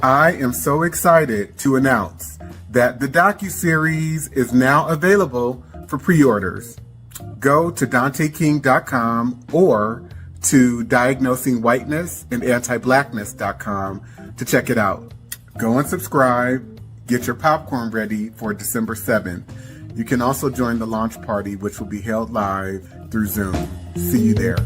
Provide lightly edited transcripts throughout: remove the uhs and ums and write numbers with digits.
I am so excited to announce that the Docuseries is now available for pre-orders. Go to DanteKing.com or to Diagnosing Whiteness and Anti-Blackness.com to check it out. Go and subscribe. Get your popcorn ready for December 7th. You can also join the launch party, which will be held live through Zoom. See you there.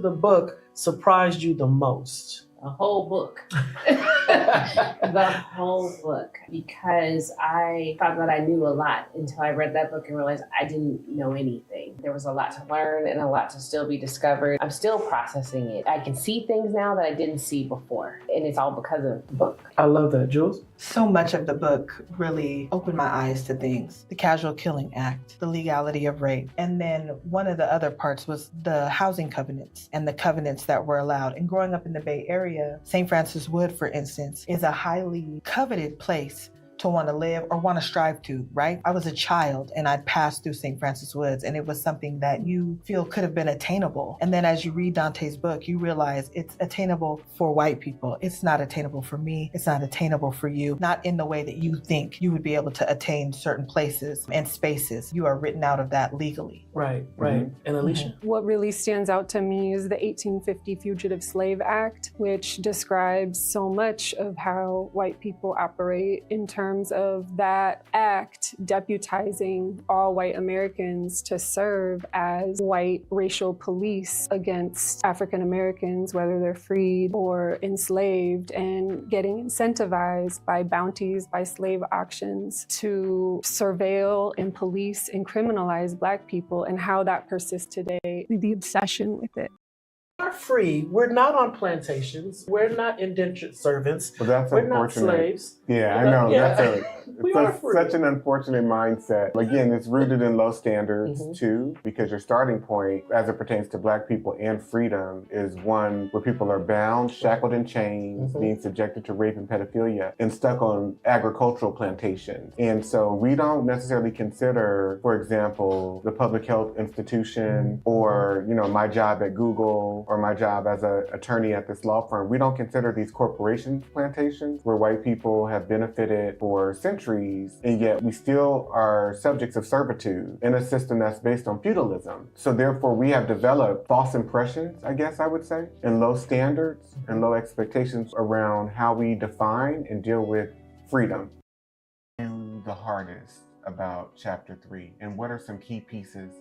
The book surprised you the most? A whole book. The whole book. Because I thought that I knew a lot until I read that book and realized I didn't know anything. There was a lot to learn and a lot to still be discovered. I'm still processing it. I can see things now that I didn't see before. And it's all because of the book. I love that. Jules? So much of the book really opened my eyes to things. The Casual Killing Act, the legality of rape. And then one of the other parts was the housing covenants and the covenants that were allowed. And growing up in the Bay Area, St. Francis Wood, for instance, is a highly coveted place to want to live or want to strive to, right? I was a child and I'd passed through St. Francis Woods and it was something that you feel could have been attainable. And then as you read Dante's book, you realize it's attainable for white people. It's not attainable for me. It's not attainable for you. Not in the way that you think you would be able to attain certain places and spaces. You are written out of that legally. Right. And Alicia? What really stands out to me is the 1850 Fugitive Slave Act, which describes so much of how white people operate in terms of that act deputizing all white Americans to serve as white racial police against African Americans, whether they're freed or enslaved, and getting incentivized by bounties, by slave auctions to surveil and police and criminalize Black people, and how that persists today, the obsession with it. We're free. We're not on plantations. We're not indentured servants. Well, that's We're unfortunate. not slaves. Yeah, I know. Yeah. That's such an unfortunate mindset. Again, it's rooted in low standards too, because your starting point, as it pertains to Black people and freedom, is one where people are bound, shackled in chains, being subjected to rape and pedophilia, and stuck on agricultural plantations. And so we don't necessarily consider, for example, the public health institution or, my job at Google or my job as an attorney at this law firm. We don't consider these corporation plantations where white people have benefited for centuries, and yet we still are subjects of servitude in a system that's based on feudalism. So therefore we have developed false impressions, I guess I would say, and low standards and low expectations around how we define and deal with freedom. The hardest about chapter 3, and what are some key pieces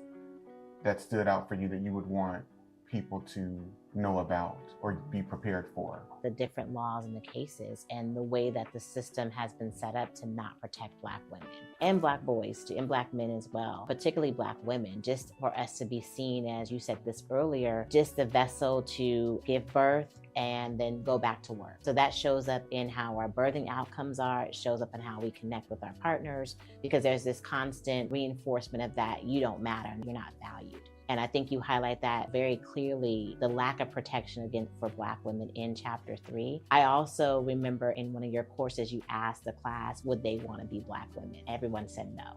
that stood out for you that you would want people to know about or be prepared for? The different laws and the cases and the way that the system has been set up to not protect Black women and Black boys too, and Black men as well, particularly Black women, just for us to be seen, as you said this earlier, just the vessel to give birth and then go back to work. So that shows up in how our birthing outcomes are. It shows up in how we connect with our partners, because there's this constant reinforcement of that you don't matter and you're not valued. And I think you highlight that very clearly, the lack of protection for Black women in chapter 3. I also remember in one of your courses, you asked the class, would they want to be Black women? Everyone said no,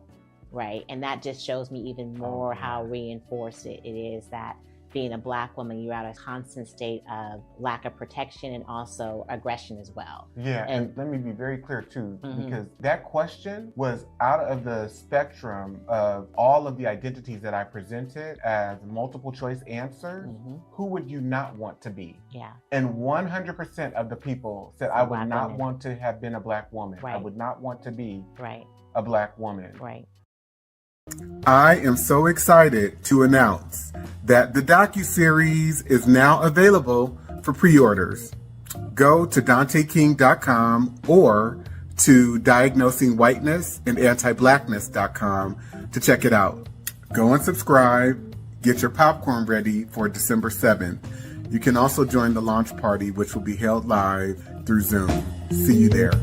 right? And that just shows me even more how reinforced it is that being a Black woman, you're at a constant state of lack of protection and also aggression as well. Yeah, and let me be very clear too, because that question was out of the spectrum of all of the identities that I presented as multiple choice answers. Who would you not want to be? Yeah. And 100% of the people said, I would not want to have been a Black woman. Right. I would not want to be right. a Black woman. Right. I am so excited to announce that the Docuseries is now available for pre-orders. Go to DanteKing.com or to Diagnosing Whiteness and Anti-Blackness.com to check it out. Go and subscribe. Get your popcorn ready for December 7th. You can also join the launch party, which will be held live through Zoom. See you there.